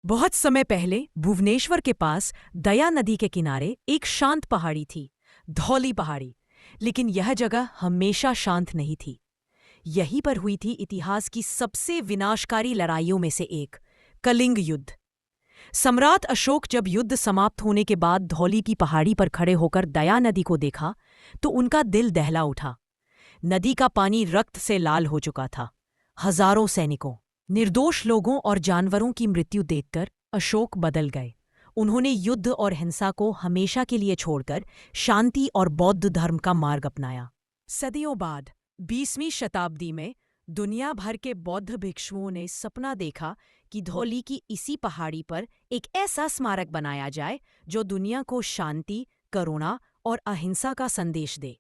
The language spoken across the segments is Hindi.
बहुत समय पहले भुवनेश्वर के पास दया नदी के किनारे एक शांत पहाड़ी थी, धौली पहाड़ी। लेकिन यह जगह हमेशा शांत नहीं थी। यहीं पर हुई थी इतिहास की सबसे विनाशकारी लड़ाइयों में से एक, कलिंग युद्ध। सम्राट अशोक जब युद्ध समाप्त होने के बाद धौली की पहाड़ी पर खड़े होकर दया नदी को देखा तो उनका दिल दहला उठा। नदी का पानी रक्त से लाल हो चुका था। हजारों सैनिकों, निर्दोष लोगों और जानवरों की मृत्यु देखकर अशोक बदल गए। उन्होंने युद्ध और हिंसा को हमेशा के लिए छोड़कर शांति और बौद्ध धर्म का मार्ग अपनाया। सदियों बाद 20वीं शताब्दी में दुनिया भर के बौद्ध भिक्षुओं ने सपना देखा कि धौली की इसी पहाड़ी पर एक ऐसा स्मारक बनाया जाए जो दुनिया को शांति, करुणा और अहिंसा का संदेश दे।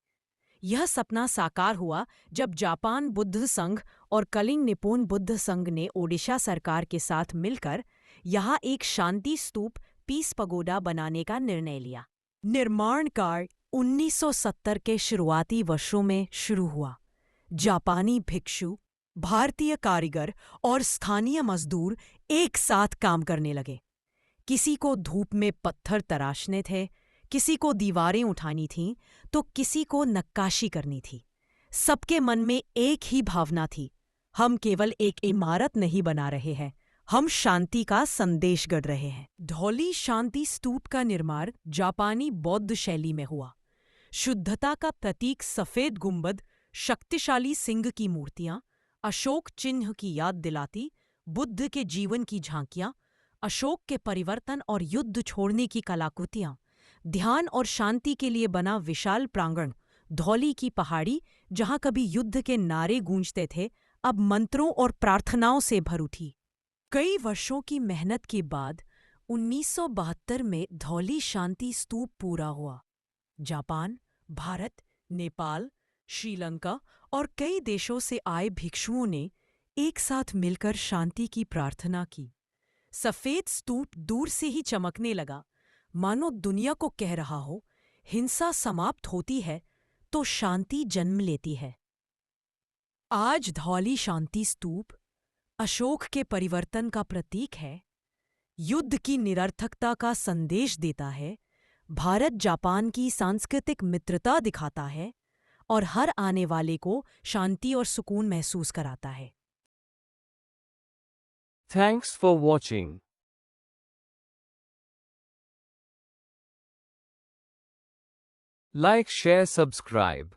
यह सपना साकार हुआ जब जापान बुद्ध संघ और कलिंग निप्पोन बुद्ध संघ ने ओडिशा सरकार के साथ मिलकर यहाँ एक शांति स्तूप, पीस पगोडा बनाने का निर्णय लिया। निर्माण कार्य 1970 के शुरुआती वर्षों में शुरू हुआ। जापानी भिक्षु, भारतीय कारीगर और स्थानीय मजदूर एक साथ काम करने लगे। किसी को धूप में पत्थर तराशने थे, किसी को दीवारें उठानी थीं, तो किसी को नक्काशी करनी थी। सबके मन में एक ही भावना थी, हम केवल एक इमारत नहीं बना रहे हैं, हम शांति का संदेश गढ़ रहे हैं। धौली शांति स्तूप का निर्माण जापानी बौद्ध शैली में हुआ। शुद्धता का प्रतीक सफेद गुंबद, शक्तिशाली सिंह की मूर्तियां, अशोक चिन्ह की याद दिलाती बुद्ध के जीवन की झांकियां, अशोक के परिवर्तन और युद्ध छोड़ने की कलाकृतियां, ध्यान और शांति के लिए बना विशाल प्रांगण। धौली की पहाड़ी, जहां कभी युद्ध के नारे गूंजते थे, अब मंत्रों और प्रार्थनाओं से भर उठी। कई वर्षों की मेहनत के बाद 1972 में धौली शांति स्तूप पूरा हुआ। जापान, भारत, नेपाल, श्रीलंका और कई देशों से आए भिक्षुओं ने एक साथ मिलकर शांति की प्रार्थना की। सफेद स्तूप दूर से ही चमकने लगा, मानो दुनिया को कह रहा हो, हिंसा समाप्त होती है तो शांति जन्म लेती है। आज धौली शांति स्तूप अशोक के परिवर्तन का प्रतीक है, युद्ध की निरर्थकता का संदेश देता है, भारत जापान की सांस्कृतिक मित्रता दिखाता है और हर आने वाले को शांति और सुकून महसूस कराता है। Thanks for watching. Like, share, subscribe.